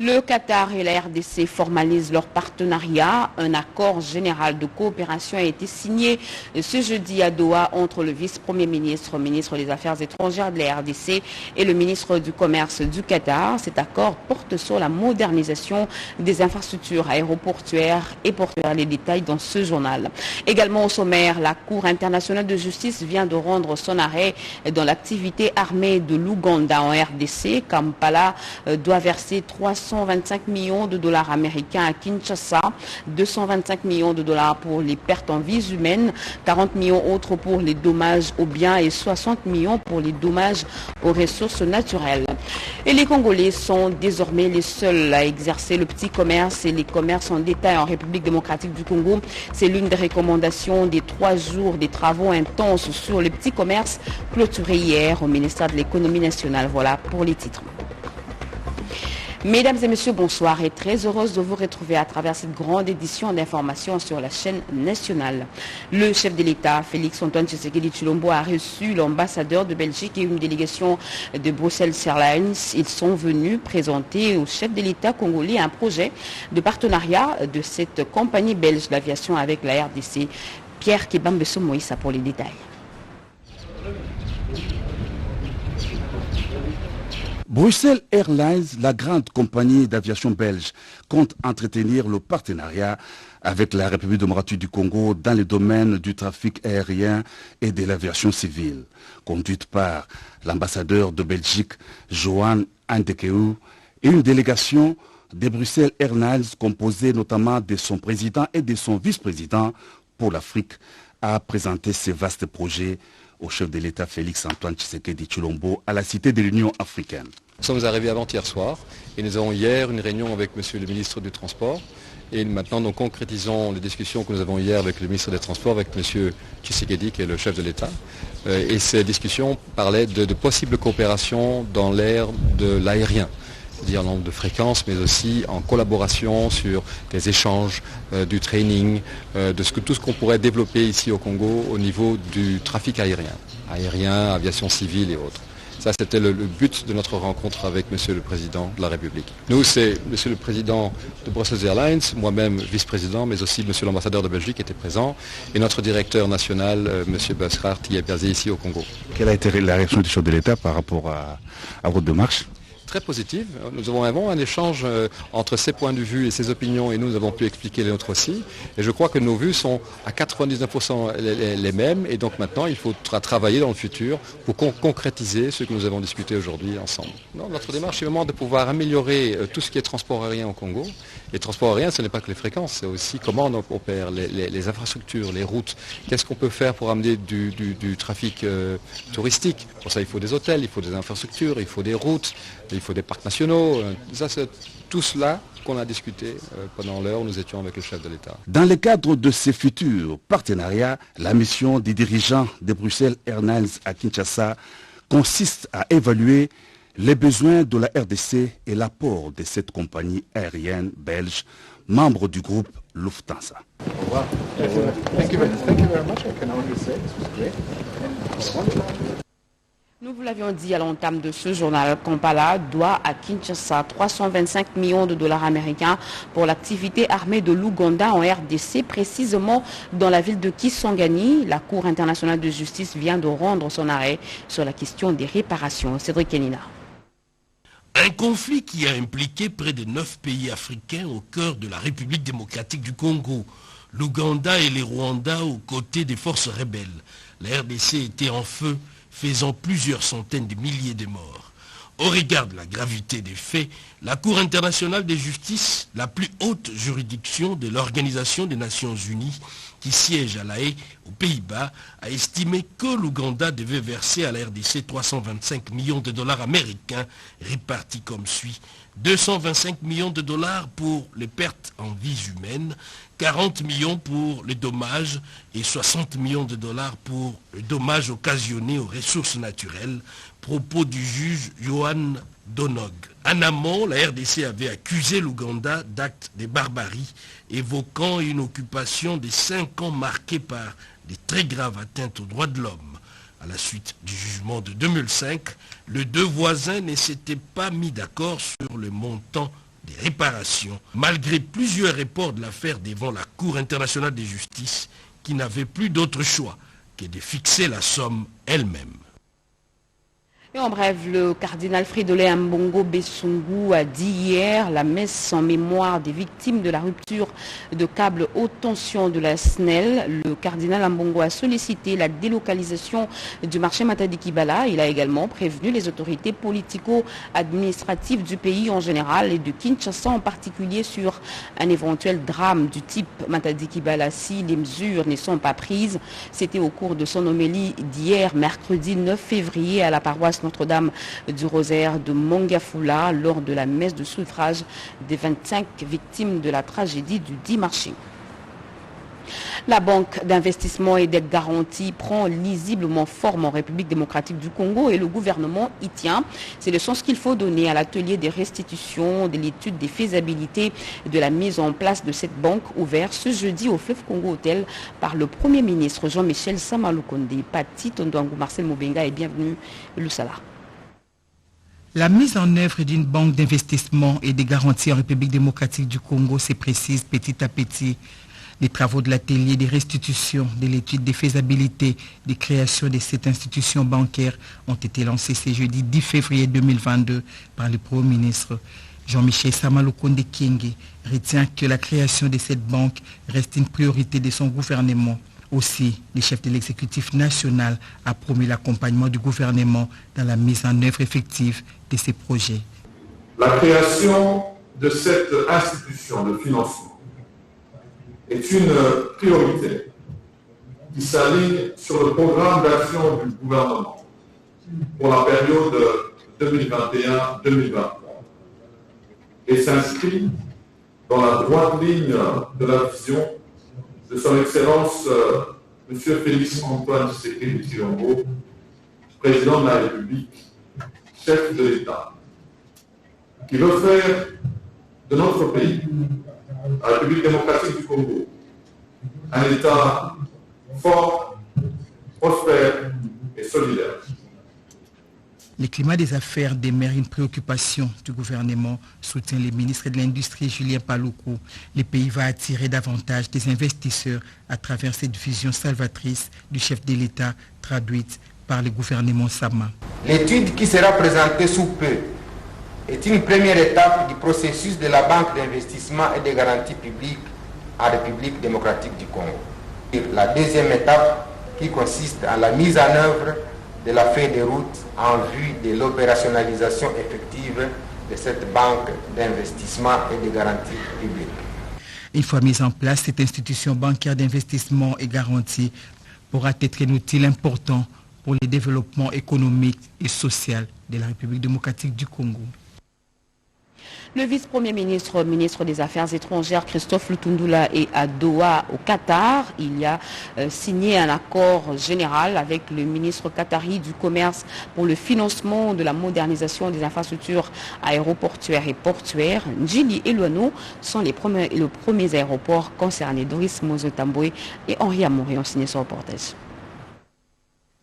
Le Qatar et la RDC formalisent leur partenariat. Un accord général de coopération a été signé ce jeudi à Doha entre le vice-premier ministre, ministre des Affaires étrangères de la RDC et le ministre du Commerce du Qatar. Cet accord porte sur la modernisation des infrastructures aéroportuaires et portuaires. Les détails dans ce journal. Également au sommaire, la Cour internationale de justice vient de rendre son arrêt dans l'activité armée de l'Ouganda en RDC. Kampala doit verser 325 millions de dollars américains à Kinshasa, 225 millions de dollars pour les pertes en vies humaines, 40 millions autres pour les dommages aux biens et 60 millions pour les dommages aux ressources naturelles. Et les Congolais sont désormais les seuls à exercer le petit commerce et les commerces en détail en République démocratique du Congo. C'est l'une des recommandations des 3 jours des travaux intenses sur le petit commerce clôturés hier au ministère de l'économie nationale. Voilà pour les titres. Mesdames et messieurs, bonsoir et très heureuse de vous retrouver à travers cette grande édition d'information sur la chaîne nationale. Le chef de l'État, Félix-Antoine Tshisekedi Tshilombo, a reçu l'ambassadeur de Belgique et une délégation de Bruxelles Airlines. Ils sont venus présenter au chef de l'État congolais un projet de partenariat de cette compagnie belge d'aviation avec la RDC. Pierre Kebambeso Moïsa pour les détails. Bruxelles Airlines, la grande compagnie d'aviation belge, compte entretenir le partenariat avec la République démocratique du Congo dans le domaine du trafic aérien et de l'aviation civile, conduite par l'ambassadeur de Belgique, Johan Antekeu, et une délégation de Bruxelles Airlines composée notamment de son président et de son vice-président pour l'Afrique, a présenté ce vaste projet au chef de l'État Félix-Antoine Tshisekedi Tshilombo à la Cité de l'Union africaine. Nous sommes arrivés avant-hier soir et nous avons hier une réunion avec Monsieur le ministre du Transport et maintenant nous concrétisons les discussions que nous avons hier avec le ministre des Transports, avec Monsieur Tshisekedi qui est le chef de l'État. Et ces discussions parlaient de possibles coopérations dans l'ère de l'aérien, c'est-à-dire en nombre de fréquences, mais aussi en collaboration sur des échanges, du training, tout ce qu'on pourrait développer ici au Congo au niveau du trafic aérien, aviation civile et autres. Ça, c'était le but de notre rencontre avec Monsieur le Président de la République. Nous, c'est Monsieur le Président de Brussels Airlines, moi-même vice-président, mais aussi Monsieur l'ambassadeur de Belgique était présent, et notre directeur national, Monsieur Basrar, qui est basé ici au Congo. Quelle a été la réaction du chef de l'État par rapport à votre démarche ? Très positive. Nous avons un échange entre ses points de vue et ses opinions et nous avons pu expliquer les nôtres aussi. Et je crois que nos vues sont à 99% les mêmes et donc maintenant il faudra travailler dans le futur pour concrétiser ce que nous avons discuté aujourd'hui ensemble. Non, notre démarche est vraiment de pouvoir améliorer tout ce qui est transport aérien au Congo. Et transport aérien, ce n'est pas que les fréquences, c'est aussi comment on opère les infrastructures, les routes. Qu'est-ce qu'on peut faire pour amener du trafic touristique? Pour ça, il faut des hôtels, il faut des infrastructures, il faut des routes, il faut des parcs nationaux. Ça, c'est tout cela qu'on a discuté pendant l'heure où nous étions avec le chef de l'État. Dans le cadre de ces futurs partenariats, la mission des dirigeants de Bruxelles Airlines à Kinshasa consiste à évaluer les besoins de la RDC et l'apport de cette compagnie aérienne belge, membre du groupe Lufthansa. Au revoir. Thank you very much. I can only say this was great. Nous vous l'avions dit à l'entame de ce journal, Kampala doit à Kinshasa 325 millions de dollars américains pour l'activité armée de l'Ouganda en RDC, précisément dans la ville de Kisangani. La Cour internationale de justice vient de rendre son arrêt sur la question des réparations. Cédric Kenina. Un conflit qui a impliqué près de 9 pays africains au cœur de la République démocratique du Congo, l'Ouganda et les Rwandais aux côtés des forces rebelles. La RDC était en feu, faisant plusieurs centaines de milliers de morts. Au regard de la gravité des faits, la Cour internationale de justice, la plus haute juridiction de l'Organisation des Nations Unies, qui siège à La Haye, aux Pays-Bas, a estimé que l'Ouganda devait verser à la RDC 325 millions de dollars américains, répartis comme suit. 225 millions de dollars pour les pertes en vies humaines, 40 millions pour les dommages et 60 millions de dollars pour les dommages occasionnés aux ressources naturelles, propos du juge Johan Donog. En amont, la RDC avait accusé l'Ouganda d'actes de barbarie, évoquant une occupation de 5 ans marquée par des très graves atteintes aux droits de l'homme. À la suite du jugement de 2005, les deux voisins ne s'étaient pas mis d'accord sur le montant des réparations, malgré plusieurs reports de l'affaire devant la Cour internationale de justice qui n'avait plus d'autre choix que de fixer la somme elle-même. Et en bref, le cardinal Fridolin Ambongo Besungu a dit hier la messe en mémoire des victimes de la rupture de câbles haute tension de la SNEL. Le cardinal Ambongo a sollicité la délocalisation du marché Matadi-Kibala. Il a également prévenu les autorités politico-administratives du pays en général et de Kinshasa en particulier sur un éventuel drame du type Matadi-Kibala si les mesures ne sont pas prises. C'était au cours de son homélie d'hier, mercredi 9 février, à la paroisse Notre-Dame du Rosaire de Mongafula lors de la messe de suffrage des 25 victimes de la tragédie du 10 marché. La banque d'investissement et d'aide garantie prend lisiblement forme en République démocratique du Congo et le gouvernement y tient. C'est le sens qu'il faut donner à l'atelier des restitutions, de l'étude des faisabilités et de la mise en place de cette banque ouverte ce jeudi au Fleuve Congo Hotel par le Premier ministre Jean-Michel Samalukonde. Pati Tondouangou, Marcel Mobenga et bienvenue Lusala. La mise en œuvre d'une banque d'investissement et de garantie en République démocratique du Congo se précise petit à petit. Les travaux de l'atelier des restitutions, de l'étude des faisabilités, de création de cette institution bancaire ont été lancés ce jeudi 10 février 2022 par le Premier ministre. Jean-Michel Samalukonde Kyenge retient que la création de cette banque reste une priorité de son gouvernement. Aussi, le chef de l'exécutif national a promis l'accompagnement du gouvernement dans la mise en œuvre effective de ces projets. La création de cette institution de financement est une priorité qui s'aligne sur le programme d'action du gouvernement pour la période 2021-2023 et s'inscrit dans la droite ligne de la vision de son Excellence M. Félix Antoine Tshisekedi Tshilombo, président de la République, chef de l'État, qui veut faire de notre pays, la République démocratique du Congo, un État fort, prospère et solidaire. Le climat des affaires demeure une préoccupation du gouvernement, soutient le ministre de l'Industrie Julien Paluku. Le pays va attirer davantage des investisseurs à travers cette vision salvatrice du chef de l'État traduite par le gouvernement Sama. L'étude qui sera présentée sous peu est une première étape du processus de la Banque d'investissement et de garantie publique en République démocratique du Congo. La deuxième étape qui consiste en la mise en œuvre de la feuille de route en vue de l'opérationnalisation effective de cette banque d'investissement et de garantie publique. Une fois mise en place, cette institution bancaire d'investissement et garantie pourra être un outil important pour le développement économique et social de la République démocratique du Congo. Le vice-premier ministre, ministre des Affaires étrangères, Christophe Lutundula, est à Doha, au Qatar. Il a signé un accord général avec le ministre qatari du Commerce pour le financement de la modernisation des infrastructures aéroportuaires et portuaires. Njili et Luano sont les premiers aéroports concernés. Doris Mozotamboué et Henri Amoré ont signé ce reportage.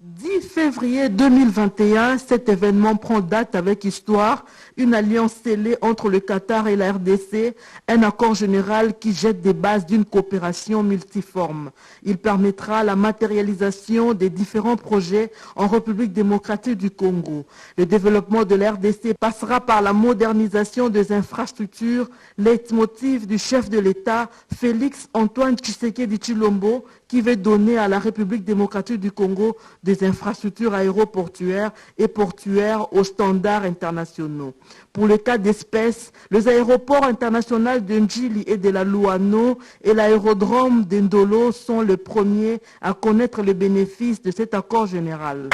10 février 2021, cet événement prend date avec histoire, une alliance scellée entre le Qatar et la RDC, un accord général qui jette des bases d'une coopération multiforme. Il permettra la matérialisation des différents projets en République démocratique du Congo. Le développement de la RDC passera par la modernisation des infrastructures, leitmotiv du chef de l'État, Félix Antoine Tshisekedi Tshilombo, qui veut donner à la République démocratique du Congo des infrastructures aéroportuaires et portuaires aux standards internationaux. Pour le cas d'espèce, les aéroports internationaux de Njili et de la Luano et l'aérodrome d'Indolo sont les premiers à connaître les bénéfices de cet accord général.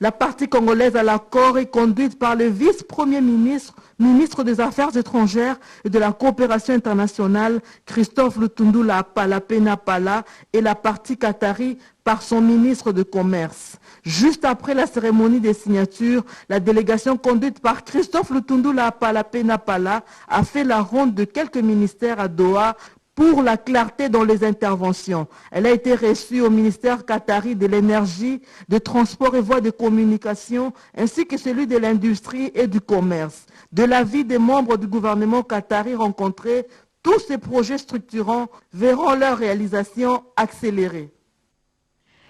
La partie congolaise à l'accord est conduite par le vice-premier ministre, ministre des Affaires étrangères et de la coopération internationale, Christophe Lutundula Palapena Pala, et la partie qatari par son ministre de Commerce. Juste après la cérémonie des signatures, la délégation conduite par Christophe Lutundula Palapena Pala a fait la ronde de quelques ministères à Doha pour la clarté dans les interventions. Elle a été reçue au ministère qatari de l'énergie, des transports et voies de communication, ainsi que celui de l'industrie et du commerce. De l'avis des membres du gouvernement qatari rencontrés, tous ces projets structurants verront leur réalisation accélérée.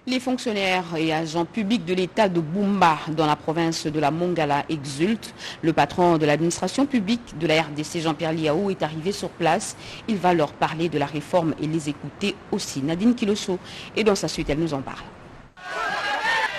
Les fonctionnaires et agents publics de l'État de Bumba dans la province de la Mongala exultent. Le patron de l'administration publique de la RDC, Jean-Pierre Liaou, est arrivé sur place. Il va leur parler de la réforme et les écouter aussi. Nadine Kiloso est dans sa suite, elle nous en parle.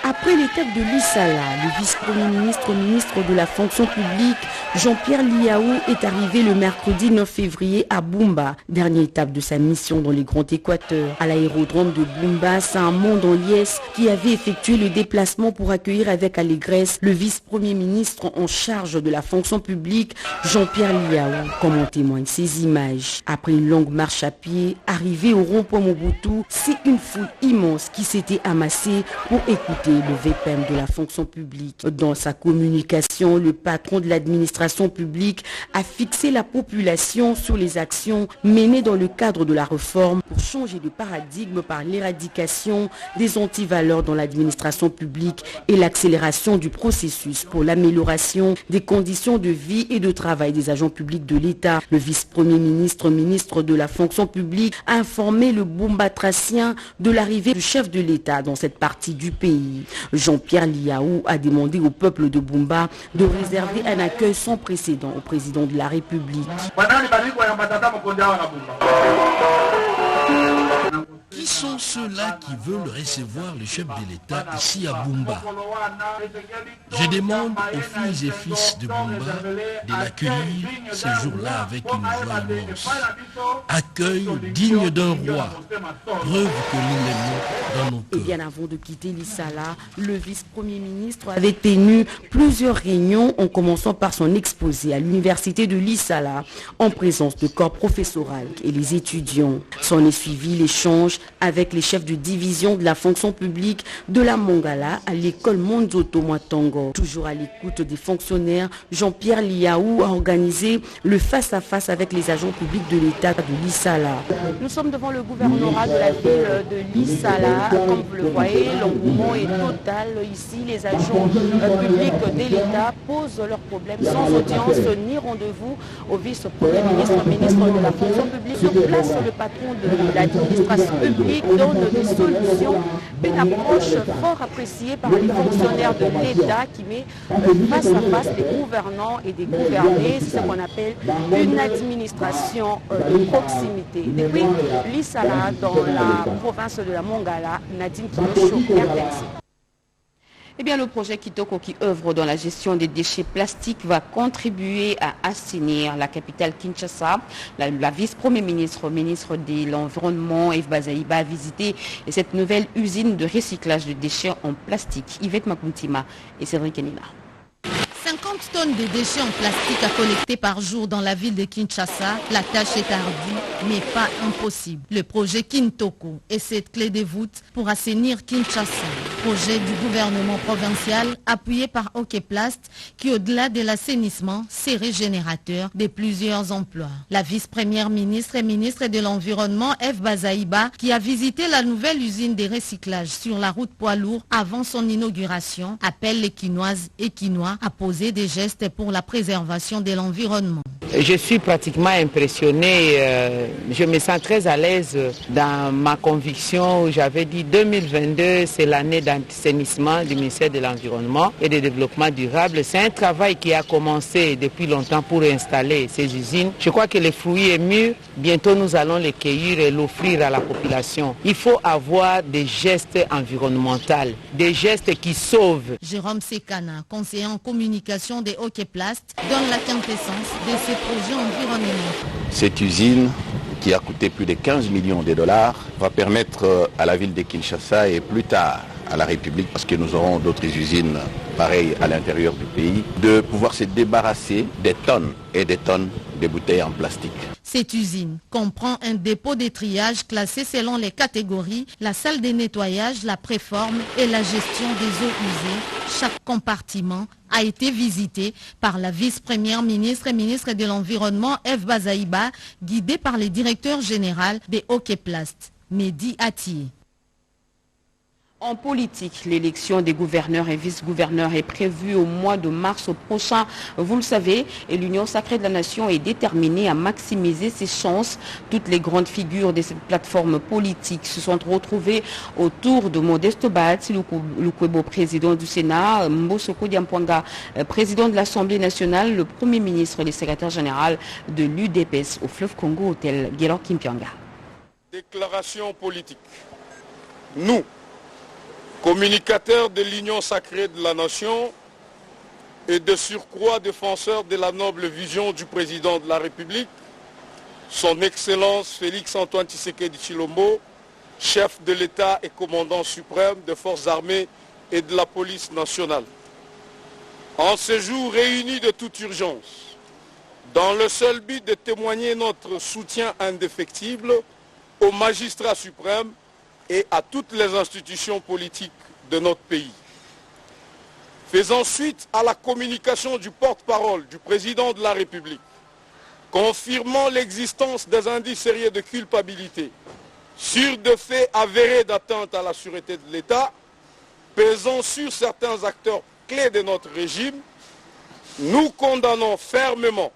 Après l'étape de l'Issala, le vice-premier ministre, ministre de la fonction publique, Jean-Pierre Liaou est arrivé le mercredi 9 février à Bumba. Dernière étape de sa mission dans les Grands Équateurs. À l'aérodrome de Bumba, c'est un monde en liesse qui avait effectué le déplacement pour accueillir avec allégresse le vice-premier ministre en charge de la fonction publique, Jean-Pierre Liaou, comme en témoignent ces images. Après une longue marche à pied, arrivé au rond-point Mobutu, c'est une foule immense qui s'était amassée pour écouter le VPM de la fonction publique. Dans sa communication, le patron de l'administration publique a fixé la population sur les actions menées dans le cadre de la réforme pour changer de paradigme par l'éradication des antivaleurs dans l'administration publique et l'accélération du processus pour l'amélioration des conditions de vie et de travail des agents publics de l'État. Le vice-premier ministre, ministre de la fonction publique, a informé le Bumbatracien de l'arrivée du chef de l'État dans cette partie du pays. Jean-Pierre Liaou a demandé au peuple de Bumba de réserver un accueil sans précédent au président de la République. Qui sont ceux-là qui veulent recevoir le chef de l'État ici à Bumba? Je demande aux filles et fils de Bumba de l'accueillir ce jour-là avec une joie immense. Accueil digne d'un roi, preuve que nous l'aimons dans nos cœurs. Et bien avant de quitter l'Issala, le vice-premier ministre avait tenu plusieurs réunions en commençant par son exposé à l'université de l'Issala en présence de corps professoral et les étudiants. S'en est suivi l'échange avec les chefs de division de la fonction publique de la Mongala à l'école Monzoto Mwatongo. Toujours à l'écoute des fonctionnaires, Jean-Pierre Liaou a organisé le face-à-face avec les agents publics de l'État de l'Issala. Nous sommes devant le gouvernorat de la ville de l'Issala. Comme vous le voyez, l'engouement est total. Ici, les agents publics de l'État posent leurs problèmes sans audience ni rendez-vous au vice-premier ministre, ministre de la fonction publique. Sur place, le patron de l'administration publique donne des solutions, une approche fort appréciée par les fonctionnaires de l'État qui met face à face des gouvernants et des gouvernés. C'est ce qu'on appelle une administration de proximité. Depuis l'Issala, dans la province de la Mongala, Nadine Kiloso, RTNC. Eh bien, le projet Kitoko, qui œuvre dans la gestion des déchets plastiques, va contribuer à assainir la capitale Kinshasa. La vice-premier ministre, ministre de l'Environnement, Eve Bazaïba, a visité cette nouvelle usine de recyclage de déchets en plastique. Yvette Makuntima et Cédric Enina. 50 tonnes de déchets en plastique à collecter par jour dans la ville de Kinshasa. La tâche est ardue, mais pas impossible. Le projet Kintoko est cette clé de voûte pour assainir Kinshasa. Projet du gouvernement provincial appuyé par Okeplast qui, au-delà de l'assainissement, c'est régénérateur de plusieurs emplois. La vice-première ministre et ministre de l'Environnement, Eve Bazaïba, qui a visité la nouvelle usine de recyclage sur la route poids lourd avant son inauguration, appelle les Quinoises et Quinois à poser des gestes pour la préservation de l'environnement. Je suis pratiquement impressionné, je me sens très à l'aise dans ma conviction où j'avais dit 2022 c'est l'année d'assainissement du ministère de l'Environnement et du Développement durable. C'est un travail qui a commencé depuis longtemps pour installer ces usines. Je crois que le fruit est mûr, bientôt nous allons les cueillir et l'offrir à la population. Il faut avoir des gestes environnementaux, des gestes qui sauvent. Jérôme Sekana, conseiller en communication des Okeplast, donne la quintessence de ces projets environnementaux. Cette usine, qui a coûté plus de 15 millions de dollars, va permettre à la ville de Kinshasa et plus tard à la République, parce que nous aurons d'autres usines pareilles à l'intérieur du pays, de pouvoir se débarrasser des tonnes et des tonnes de bouteilles en plastique. Cette usine comprend un dépôt de triage classé selon les catégories, la salle de nettoyage, la préforme et la gestion des eaux usées. Chaque compartiment a été visité par la vice-première ministre et ministre de l'Environnement Eve Bazaïba, guidée par le directeur général des Hockeyplast, Mehdi Atié. En politique, l'élection des gouverneurs et vice-gouverneurs est prévue au mois de mars prochain. Vous le savez, et l'Union sacrée de la nation est déterminée à maximiser ses chances. Toutes les grandes figures de cette plateforme politique se sont retrouvées autour de Modeste Bahatsi Lukwebo, président du Sénat, Mbosoko Diampwanga, président de l'Assemblée nationale, le Premier ministre et le secrétaire général de l'UDPS au fleuve Congo, hôtel Guélor Kimpianga. Déclaration politique. Nous, communicateur de l'Union sacrée de la nation et de surcroît défenseur de la noble vision du président de la République, son Excellence Félix-Antoine Tshisekedi Tshilombo, chef de l'État et commandant suprême des forces armées et de la police nationale. En ce jour réuni de toute urgence, dans le seul but de témoigner notre soutien indéfectible aux magistrats suprêmes et à toutes les institutions politiques de notre pays. Faisant suite à la communication du porte-parole du président de la République, confirmant l'existence des indices sérieux de culpabilité sur des faits avérés d'atteinte à la sûreté de l'État, pesant sur certains acteurs clés de notre régime, nous condamnons fermement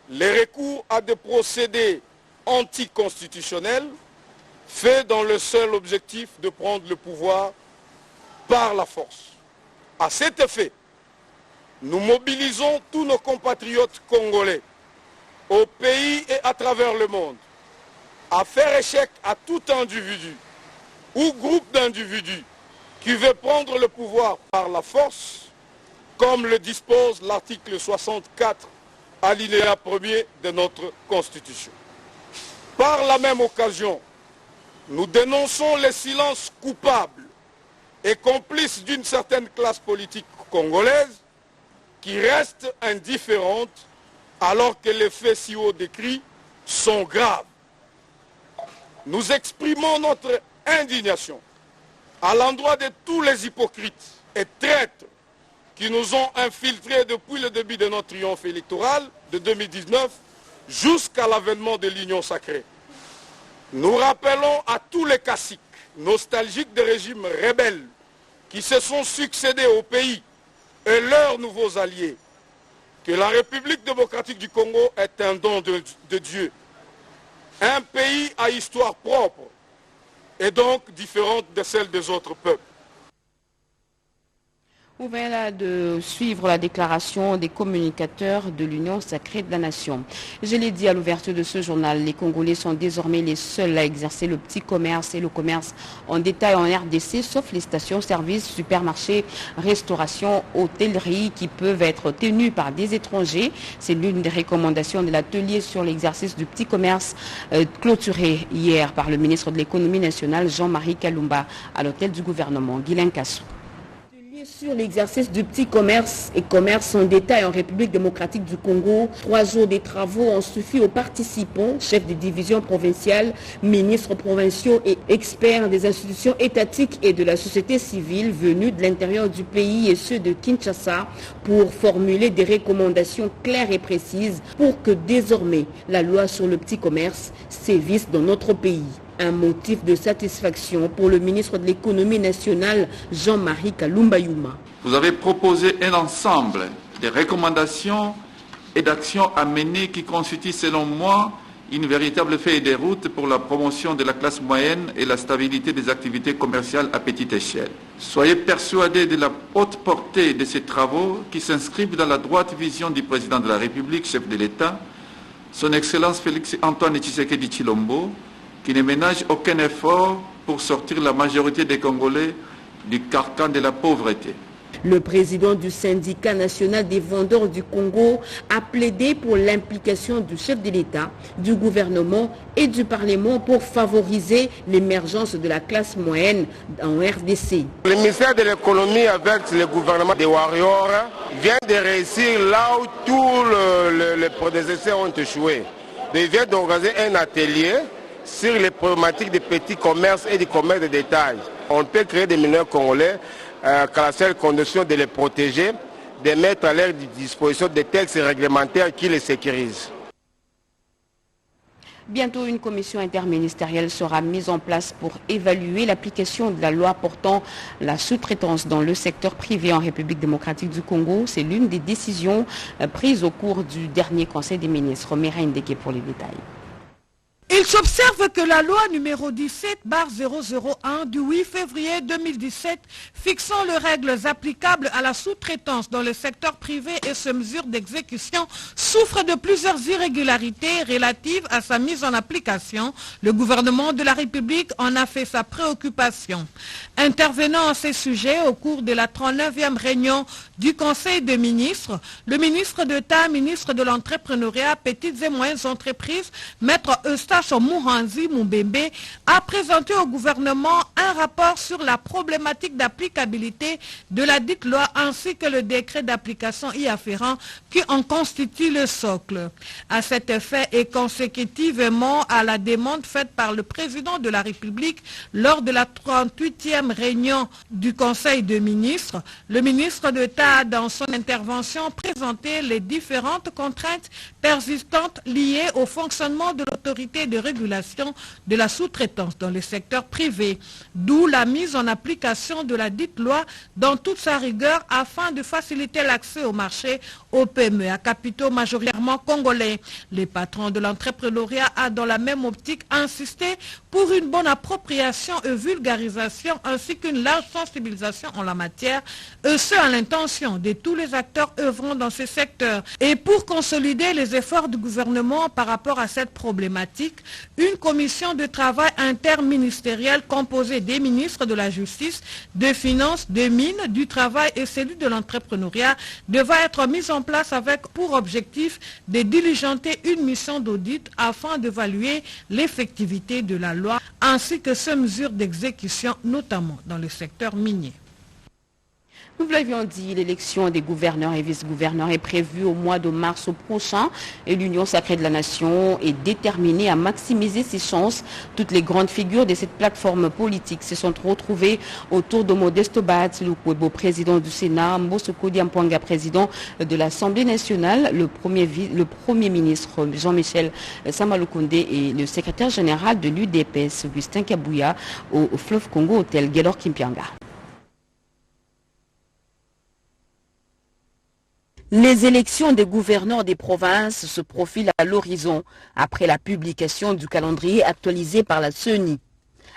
les recours à des procédés anticonstitutionnels fait dans le seul objectif de prendre le pouvoir par la force. À cet effet, nous mobilisons tous nos compatriotes congolais au pays et à travers le monde à faire échec à tout individu ou groupe d'individus qui veut prendre le pouvoir par la force, comme le dispose l'article 64 alinéa 1er de notre Constitution. Par la même occasion, nous dénonçons les silences coupables et complices d'une certaine classe politique congolaise qui reste indifférente alors que les faits si haut décrits sont graves. Nous exprimons notre indignation à l'endroit de tous les hypocrites et traîtres qui nous ont infiltrés depuis le début de notre triomphe électoral de 2019 jusqu'à l'avènement de l'Union sacrée. Nous rappelons à tous les caciques nostalgiques des régimes rebelles qui se sont succédés au pays et leurs nouveaux alliés que la République démocratique du Congo est un don de Dieu. Un pays à histoire propre et donc différente de celle des autres peuples. On vient là de suivre la déclaration des communicateurs de l'Union sacrée de la nation. Je l'ai dit à l'ouverture de ce journal, les Congolais sont désormais les seuls à exercer le petit commerce et le commerce en détail en RDC, sauf les stations-service, supermarchés, restauration, hôtellerie qui peuvent être tenus par des étrangers. C'est l'une des recommandations de l'atelier sur l'exercice du petit commerce clôturé hier par le ministre de l'économie nationale Jean-Marie Kalumba à l'hôtel du gouvernement. Guylain Kassou. Sur l'exercice du petit commerce et commerce en détail en République démocratique du Congo, 3 jours de travaux ont suffi aux participants, chefs de division provinciale, ministres provinciaux et experts des institutions étatiques et de la société civile venus de l'intérieur du pays et ceux de Kinshasa pour formuler des recommandations claires et précises pour que désormais la loi sur le petit commerce sévisse dans notre pays. Un motif de satisfaction pour le ministre de l'économie nationale, Jean-Marie Kalumba Youma. Vous avez proposé un ensemble de recommandations et d'actions à mener qui constituent, selon moi, une véritable feuille de route pour la promotion de la classe moyenne et la stabilité des activités commerciales à petite échelle. Soyez persuadés de la haute portée de ces travaux qui s'inscrivent dans la droite vision du président de la République, chef de l'État, son Excellence Félix-Antoine Tshisekedi Tshilombo, qui ne ménage aucun effort pour sortir la majorité des Congolais du carcan de la pauvreté. Le président du syndicat national des vendeurs du Congo a plaidé pour l'implication du chef de l'État, du gouvernement et du Parlement pour favoriser l'émergence de la classe moyenne en RDC. Le ministère de l'économie avec le gouvernement des Warriors vient de réussir là où tous les prédécesseurs ont échoué. vient d'organiser un atelier sur les problématiques des petits commerces et du commerce de détail. On peut créer des mineurs congolais qu'à la seule condition de les protéger, de mettre à leur disposition des textes réglementaires qui les sécurisent. Bientôt, une commission interministérielle sera mise en place pour évaluer l'application de la loi portant la sous-traitance dans le secteur privé en République démocratique du Congo. C'est l'une des décisions prises au cours du dernier Conseil des ministres. Mireille Ndeke pour les détails. Il s'observe que la loi numéro 17/001 du 8 février 2017 fixant les règles applicables à la sous-traitance dans le secteur privé et ses mesures d'exécution souffre de plusieurs irrégularités relatives à sa mise en application. Le gouvernement de la République en a fait sa préoccupation. Intervenant à ces sujets au cours de la 39e réunion du Conseil des ministres, le ministre d'État, ministre de l'Entrepreneuriat, Petites et Moyennes Entreprises, Maître Eustache Mouhanzi Moubembe, a présenté au gouvernement un rapport sur la problématique d'applicabilité de la dite loi ainsi que le décret d'application y afférent qui en constitue le socle. À cet effet et consécutivement à la demande faite par le président de la République lors de la 38e réunion du Conseil des ministres, le ministre d'État a dans son intervention présenté les différentes contraintes persistantes liées au fonctionnement de l'autorité de régulation de la sous-traitance dans le secteur privé, d'où la mise en application de la dite loi dans toute sa rigueur afin de faciliter l'accès au marché aux PME à capitaux majoritairement congolais. Les patrons de l'entrepreneuriat a dans la même optique insisté pour une bonne appropriation et vulgarisation ainsi qu'une large sensibilisation en la matière, et ce à l'intention de tous les acteurs œuvrant dans ce secteur. Et pour consolider les efforts du gouvernement par rapport à cette problématique, une commission de travail interministérielle composée des ministres de la Justice, des Finances, des Mines, du Travail et celui de l'entrepreneuriat devra être mise en place avec pour objectif de diligenter une mission d'audit afin d'évaluer l'effectivité de la loi ainsi que ses mesures d'exécution, notamment dans le secteur minier. Nous vous l'avions dit, l'élection des gouverneurs et vice-gouverneurs est prévue au mois de mars prochain et l'Union sacrée de la nation est déterminée à maximiser ses chances. Toutes les grandes figures de cette plateforme politique se sont retrouvées autour de Modeste Bahati Lukwebo, président du Sénat, Mbosoko Diampouanga, président de l'Assemblée nationale, le premier ministre Jean-Michel Samalukonde et le secrétaire général de l'UDPS, Augustin Kabouya, au Fleuve Congo Hôtel Guelor Kimpianga. Les élections des gouverneurs des provinces se profilent à l'horizon après la publication du calendrier actualisé par la CENI.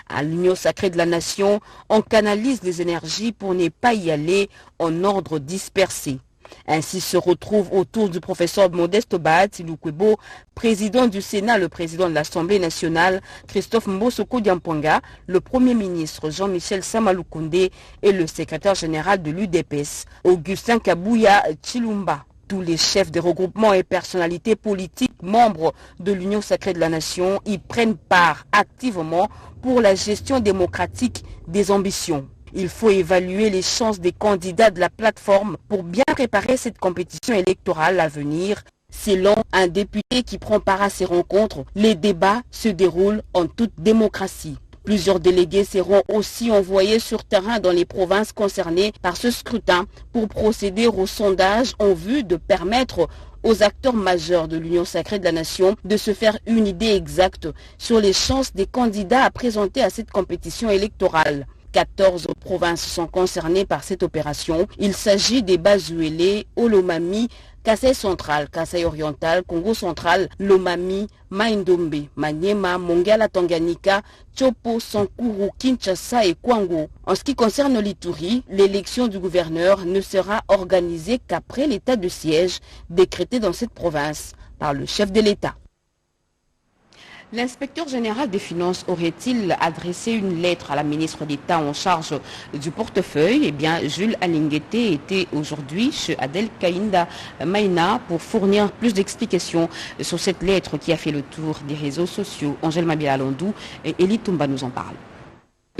À l'Union sacrée de la nation, on canalise les énergies pour ne pas y aller en ordre dispersé. Ainsi se retrouve autour du professeur Modeste Bahati Lukwebo, président du Sénat, le président de l'Assemblée nationale, Christophe Mbosoko Diampouanga, le Premier ministre Jean-Michel Samalukonde et le secrétaire général de l'UDPS, Augustin Kabouya Chilumba. Tous les chefs de regroupements et personnalités politiques membres de l'Union sacrée de la nation y prennent part activement pour la gestion démocratique des ambitions. Il faut évaluer les chances des candidats de la plateforme pour bien préparer cette compétition électorale à venir. Selon un député qui prend part à ces rencontres, les débats se déroulent en toute démocratie. Plusieurs délégués seront aussi envoyés sur terrain dans les provinces concernées par ce scrutin pour procéder au sondage en vue de permettre aux acteurs majeurs de l'Union sacrée de la nation de se faire une idée exacte sur les chances des candidats à présenter à cette compétition électorale. 14 provinces sont concernées par cette opération. Il s'agit des Bazuélé, Olomami, Kasaï central, Kasaï oriental, Congo central, Lomami, Maindombe, Maniema, Mongala Tanganyika, Chopo, Sankuru, Kinshasa et Kwango. En ce qui concerne l'Ituri, l'élection du gouverneur ne sera organisée qu'après l'état de siège décrété dans cette province par le chef de l'État. L'inspecteur général des finances aurait-il adressé une lettre à la ministre d'État en charge du portefeuille? Eh bien, Jules Alinguete était aujourd'hui chez Adel Kainda Maïna pour fournir plus d'explications sur cette lettre qui a fait le tour des réseaux sociaux. Angèle Mabila Landou et Elie Toumba nous en parlent.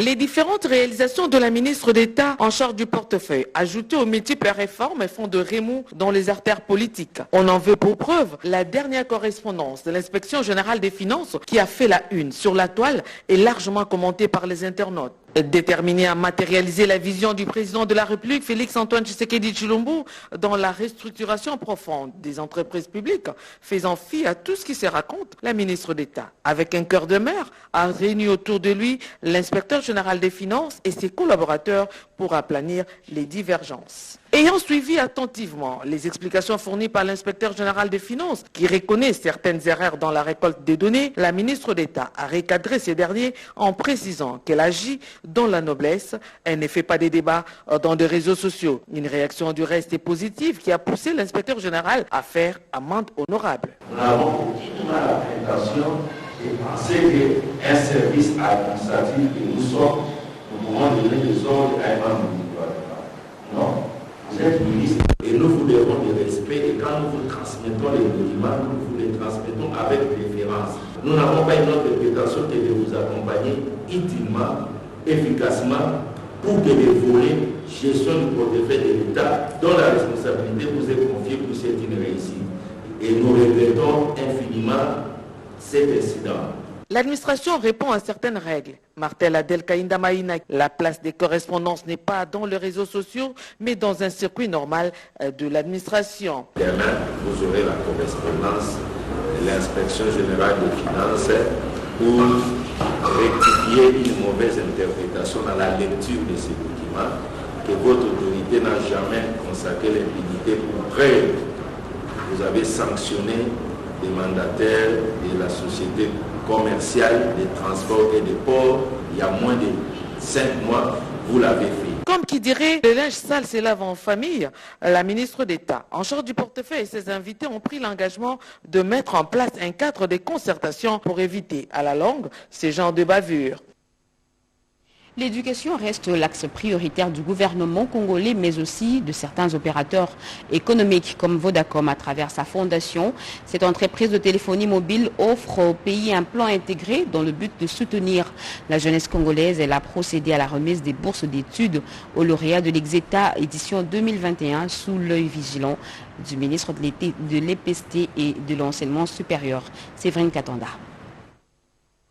Les différentes réalisations de la ministre d'État en charge du portefeuille, ajoutées aux multiples réformes, font de remous dans les artères politiques. On en veut pour preuve la dernière correspondance de l'inspection générale des finances qui a fait la une sur la toile et largement commentée par les internautes. Déterminé à matérialiser la vision du président de la République, Félix-Antoine Tshisekedi Tshilombo, dans la restructuration profonde des entreprises publiques, faisant fi à tout ce qui se raconte, la ministre d'État, avec un cœur de mer, a réuni autour de lui l'inspecteur général des finances et ses collaborateurs pour aplanir les divergences. Ayant suivi attentivement les explications fournies par l'inspecteur général des finances, qui reconnaît certaines erreurs dans la récolte des données, la ministre d'État a recadré ces derniers en précisant qu'elle agit dans la noblesse. Elle ne fait pas des débats dans des réseaux sociaux. Une réaction du reste est positive qui a poussé l'inspecteur général à faire amende honorable. Nous avons aucunement la tentation de penser qu'un service administratif que nous sommes, nous pouvons donner des ordres à un membre du gouvernement. Non. Vous êtes ministre et nous vous devons du respect et quand nous vous transmettons les documents, nous vous les transmettons avec référence. Nous n'avons pas une autre prétention que de vous accompagner utilement, efficacement, pour que les volets gestion du portefeuille de l'État, dont la responsabilité vous est confiée, puisse être une réussite. Et nous regrettons infiniment cet incident. L'administration répond à certaines règles. Martel Adel Kaïnda Maïna, la place des correspondances n'est pas dans les réseaux sociaux, mais dans un circuit normal de l'administration. Demain, vous aurez la correspondance de l'inspection générale des finances pour rectifier une mauvaise interprétation dans la lecture de ces documents, que votre autorité n'a jamais consacré l'impunité pour preuve. Vous avez sanctionné des mandataires de la société commerciale, des transports et des ports, il y a moins de 5 mois, vous l'avez fait. Comme qui dirait, le linge sale se lave en famille, la ministre d'État, en charge du portefeuille et ses invités ont pris l'engagement de mettre en place un cadre de concertation pour éviter à la longue ces genres de bavures. L'éducation reste l'axe prioritaire du gouvernement congolais, mais aussi de certains opérateurs économiques comme Vodacom à travers sa fondation. Cette entreprise de téléphonie mobile offre au pays un plan intégré dans le but de soutenir la jeunesse congolaise. Elle a procédé à la remise des bourses d'études aux lauréats de l'Exeta édition 2021 sous l'œil vigilant du ministre de l'EPST et de l'enseignement supérieur, Séverine Katanda.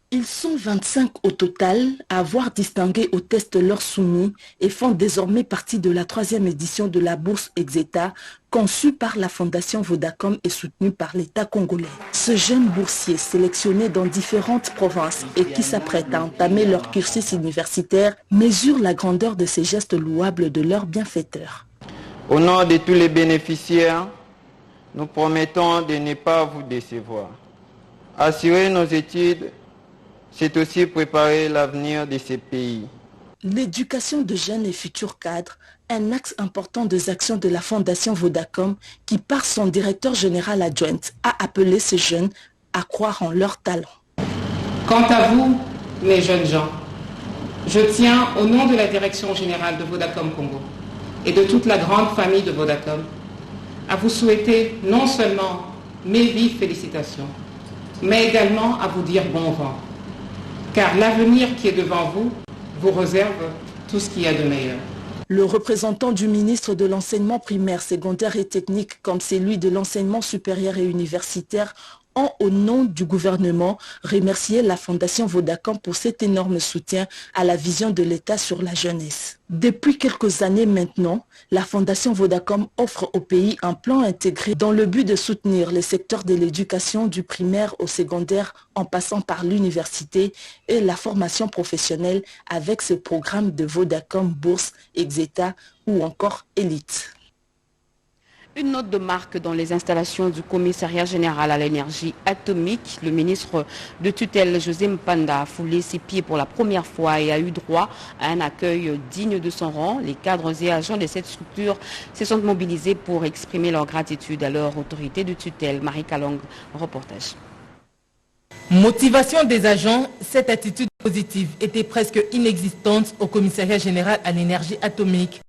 Ils sont 25 au total à avoir distingué au test leur soumis et font désormais partie de la 3e édition de la bourse Exeta conçue par la fondation Vodacom et soutenue par l'État congolais. Ce jeune boursier sélectionné dans différentes provinces et qui s'apprête à entamer leur cursus universitaire mesure la grandeur de ces gestes louables de leurs bienfaiteurs. Au nom de tous les bénéficiaires, nous promettons de ne pas vous décevoir. Assurer nos études, c'est aussi préparer l'avenir de ces pays. L'éducation de jeunes et futurs cadres, un axe important des actions de la Fondation Vodacom qui, par son directeur général adjoint, a appelé ces jeunes à croire en leurs talents. Quant à vous, mes jeunes gens, je tiens au nom de la direction générale de Vodacom Congo et de toute la grande famille de Vodacom à vous souhaiter non seulement mes vives félicitations, mais également à vous dire bon vent. Car l'avenir qui est devant vous vous réserve tout ce qu'il y a de meilleur. Le représentant du ministre de l'enseignement primaire, secondaire et technique comme celui de l'enseignement supérieur et universitaire ont, au nom du gouvernement, remercié la Fondation Vodacom pour cet énorme soutien à la vision de l'État sur la jeunesse. Depuis quelques années maintenant, la Fondation Vodacom offre au pays un plan intégré dans le but de soutenir les secteurs de l'éducation du primaire au secondaire en passant par l'université et la formation professionnelle avec ce programme de Vodacom Bourse, Exeta ou encore Elite. Une note de marque dans les installations du commissariat général à l'énergie atomique. Le ministre de tutelle José Mpanda a foulé ses pieds pour la première fois et a eu droit à un accueil digne de son rang. Les cadres et agents de cette structure se sont mobilisés pour exprimer leur gratitude à leur autorité de tutelle. Marie Kalong, reportage. Motivation des agents, cette attitude positive était presque inexistante au commissariat général à l'énergie atomique.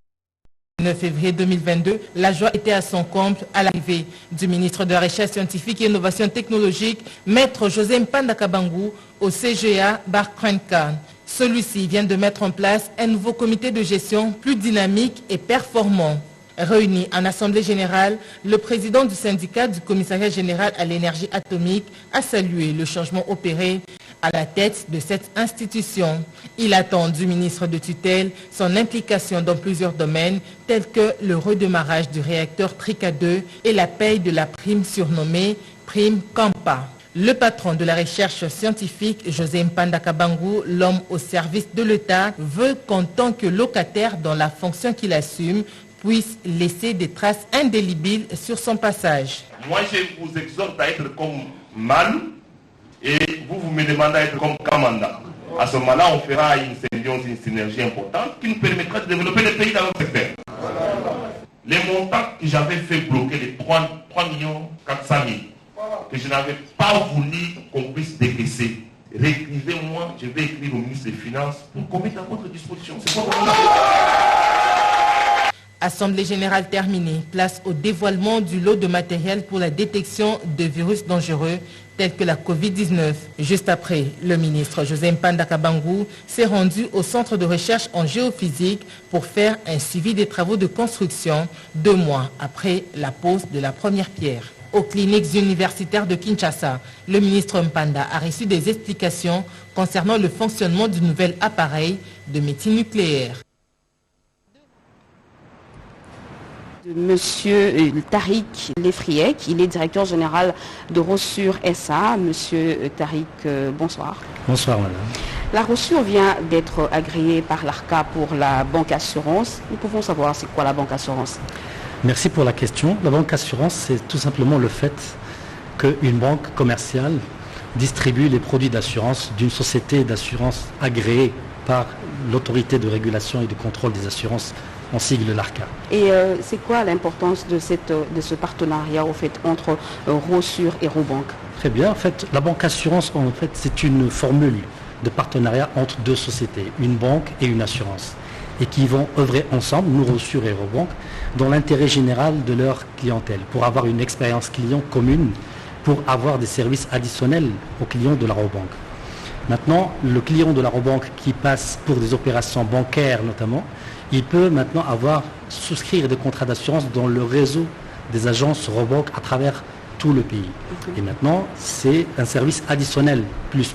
Le 9 février 2022, la joie était à son comble à l'arrivée du ministre de la Recherche scientifique et innovation technologique, maître José Mpanda Kabangu, au CGA Barkrenkan. Celui-ci vient de mettre en place un nouveau comité de gestion plus dynamique et performant. Réuni en Assemblée générale, le président du syndicat du commissariat général à l'énergie atomique a salué le changement opéré à la tête de cette institution. Il attend du ministre de tutelle son implication dans plusieurs domaines tels que le redémarrage du réacteur Trika 2 et la paye de la prime surnommée Prime Kampa. Le patron de la recherche scientifique, José Mpanda Kabangu, l'homme au service de l'État, veut qu'en tant que locataire dans la fonction qu'il assume, puisse laisser des traces indélébiles sur son passage. Moi, je vous exhorte à être comme Malou et vous me demandez à être comme Kamanda. À ce moment-là, on fera une symbiose, une synergie importante qui nous permettra de développer le pays dans notre secteur. Les montants que j'avais fait bloquer, les 3 400 000, que je n'avais pas voulu qu'on puisse décaisser. Réécrivez-moi, je vais écrire au ministre des Finances pour qu'on mette à votre disposition. C'est quoi Assemblée générale terminée, place au dévoilement du lot de matériel pour la détection de virus dangereux tels que la Covid-19. Juste après, le ministre José Mpanda Kabangu s'est rendu au centre de recherche en géophysique pour faire un suivi des travaux de construction 2 mois après la pose de la première pierre. Aux cliniques universitaires de Kinshasa, le ministre Mpanda a reçu des explications concernant le fonctionnement du nouvel appareil de médecine nucléaire. Monsieur Tariq Lefriek, il est directeur général de Rossure SA. Monsieur Tariq, bonsoir. Bonsoir madame. La Rossure vient d'être agréée par l'ARCA pour la banque assurance. Nous pouvons savoir c'est quoi la banque assurance? Merci pour la question. La banque assurance, c'est tout simplement le fait qu'une banque commerciale distribue les produits d'assurance d'une société d'assurance agréée par l'autorité de régulation et de contrôle des assurances, en sigle l'ARCA. Et c'est quoi l'importance de ce partenariat au fait, entre Rossure et Robank? Très bien. En fait, la banque assurance, en fait, c'est une formule de partenariat entre 2 sociétés, une banque et une assurance, et qui vont œuvrer ensemble, nous Rossure et Robank, dans l'intérêt général de leur clientèle, pour avoir une expérience client commune, pour avoir des services additionnels aux clients de la Robank. Maintenant, le client de la Robank qui passe pour des opérations bancaires notamment, il peut maintenant souscrire des contrats d'assurance dans le réseau des agences Robank à travers tout le pays. Et maintenant, c'est un service additionnel, plus.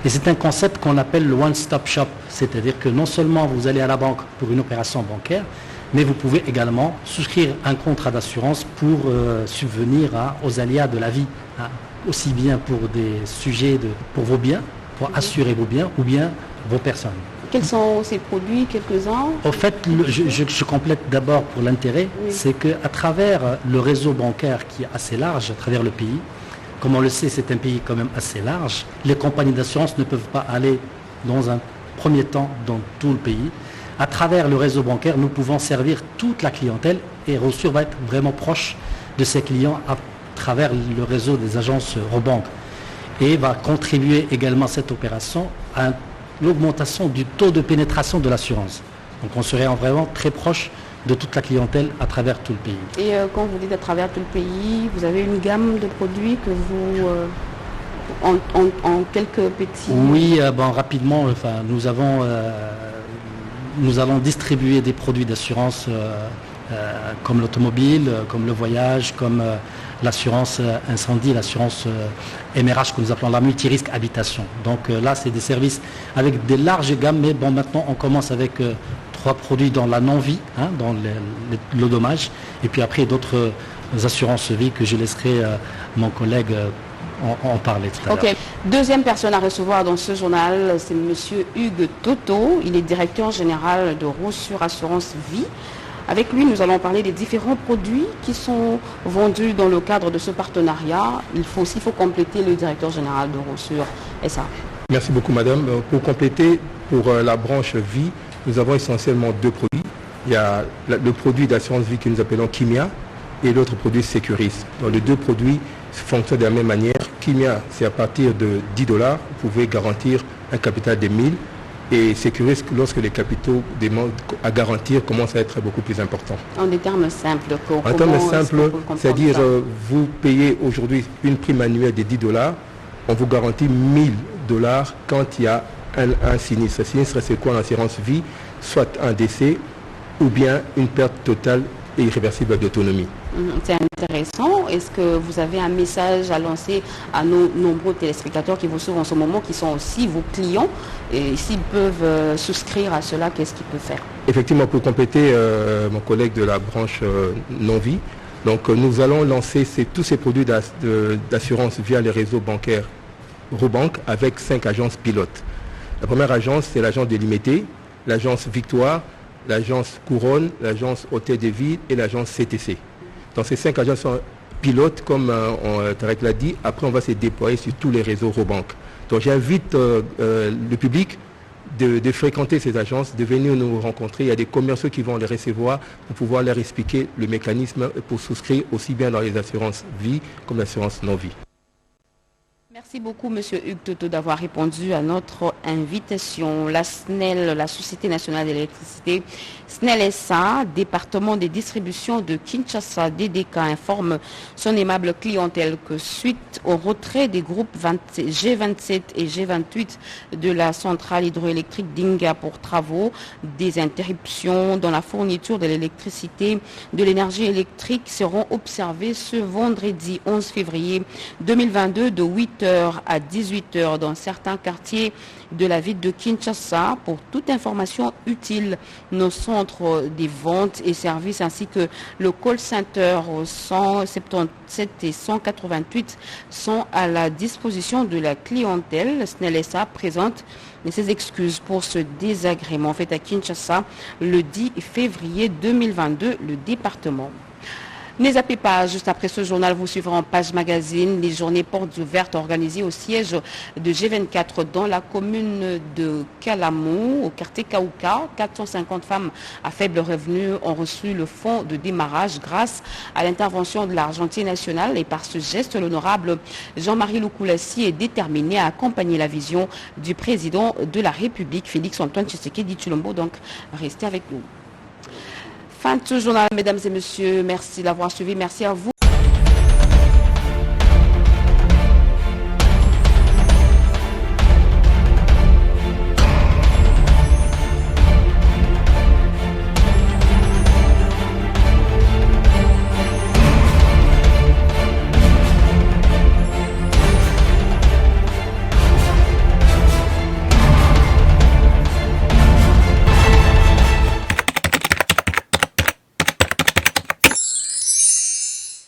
Et c'est un concept qu'on appelle le one-stop shop, c'est-à-dire que non seulement vous allez à la banque pour une opération bancaire, mais vous pouvez également souscrire un contrat d'assurance pour subvenir aux aléas de la vie, aussi bien pour des sujets pour vos biens, pour assurer vos biens ou bien vos personnes. Quels sont ces produits, quelques-uns? En fait, je complète d'abord pour l'intérêt, c'est qu'à travers le réseau bancaire qui est assez large, à travers le pays, comme on le sait, c'est un pays quand même assez large, les compagnies d'assurance ne peuvent pas aller dans un premier temps dans tout le pays. À travers le réseau bancaire, nous pouvons servir toute la clientèle et Rossure va être vraiment proche de ses clients à travers le réseau des agences Robank et va contribuer également à cette opération à l'augmentation du taux de pénétration de l'assurance. Donc on serait vraiment très proche de toute la clientèle à travers tout le pays. Et quand vous dites à travers tout le pays, vous avez une gamme de produits que vous... en quelques petits... Oui, rapidement, nous allons distribuer des produits d'assurance comme l'automobile, comme le voyage, comme l'assurance incendie, l'assurance MRH que nous appelons la multirisque habitation. Donc là, c'est des services avec des larges gammes, mais bon, maintenant on commence avec 3 produits dans la non-vie, dans le dommage, et puis après d'autres assurances vie que je laisserai mon collègue en parler tout à l'heure. Ok. Deuxième personne à recevoir dans ce journal, c'est monsieur Hugues Toto. Il est directeur général de Rossure Assurance Vie. Avec lui, nous allons parler des différents produits qui sont vendus dans le cadre de ce partenariat. Il faut compléter le directeur général de Rossure SA. Merci beaucoup madame. Pour compléter, pour la branche vie, nous avons essentiellement 2 produits. Il y a le produit d'assurance vie que nous appelons Kimia et l'autre produit Securis. Donc les 2 produits fonctionnent de la même manière. Kimia, c'est à partir de 10 $, vous pouvez garantir un capital de 1000. Et Securis, lorsque les capitaux à garantir commencent à être beaucoup plus importants. En des termes simples. En termes simples, c'est-à-dire vous payez aujourd'hui une prime annuelle de 10 $, on vous garantit 1000 $ quand il y a un sinistre. Un sinistre, c'est quoi en assurance vie? Soit un décès ou bien une perte totale et irréversible d'autonomie. C'est intéressant. Est-ce que vous avez un message à lancer à nos nombreux téléspectateurs qui vous suivent en ce moment, qui sont aussi vos clients, et s'ils peuvent souscrire à cela, qu'est-ce qu'ils peuvent faire? Effectivement, pour compléter mon collègue de la branche non-vie, donc nous allons lancer tous ces produits d'assurance via les réseaux bancaires Robank avec 5 agences pilotes. La première agence, c'est l'agence de l'Imité, l'agence Victoire, l'agence Couronne, l'agence Hôtel de Ville et l'agence CTC. Dans ces 5 agences pilotes, comme Tarek l'a dit, après on va se déployer sur tous les réseaux Robank. Donc j'invite le public de fréquenter ces agences, de venir nous rencontrer. Il y a des commerciaux qui vont les recevoir pour pouvoir leur expliquer le mécanisme pour souscrire aussi bien dans les assurances vie comme l'assurance non-vie. Merci beaucoup, M. Hugues Toto, d'avoir répondu à notre invitation. La SNEL, la Société nationale d'électricité, SNEL SA, département des distributions de Kinshasa, DDK, informe son aimable clientèle que suite au retrait des groupes G27 et G28 de la centrale hydroélectrique d'Inga pour travaux, des interruptions dans la fourniture de l'électricité, de l'énergie électrique seront observées ce vendredi 11 février 2022 de 8h à 18h dans certains quartiers de la ville de Kinshasa. Pour toute information utile, nos centres des ventes et services ainsi que le call center 177 et 188 sont à la disposition de la clientèle. SNEL SA présente ses excuses pour ce désagrément fait à Kinshasa le 10 février 2022, le département. Ne zappez pas, juste après ce journal, vous suivrez en page magazine les journées portes ouvertes organisées au siège de G24 dans la commune de Kalamou, au quartier Kaouka. 450 femmes à faible revenu ont reçu le fonds de démarrage grâce à l'intervention de l'Argentier national. Et par ce geste, l'honorable Jean-Marie Loukoulassi est déterminé à accompagner la vision du président de la République, Félix-Antoine Tshisekedi Tshilombo. Donc, restez avec nous. Fin de ce journal, mesdames et messieurs. Merci d'avoir suivi. Merci à vous.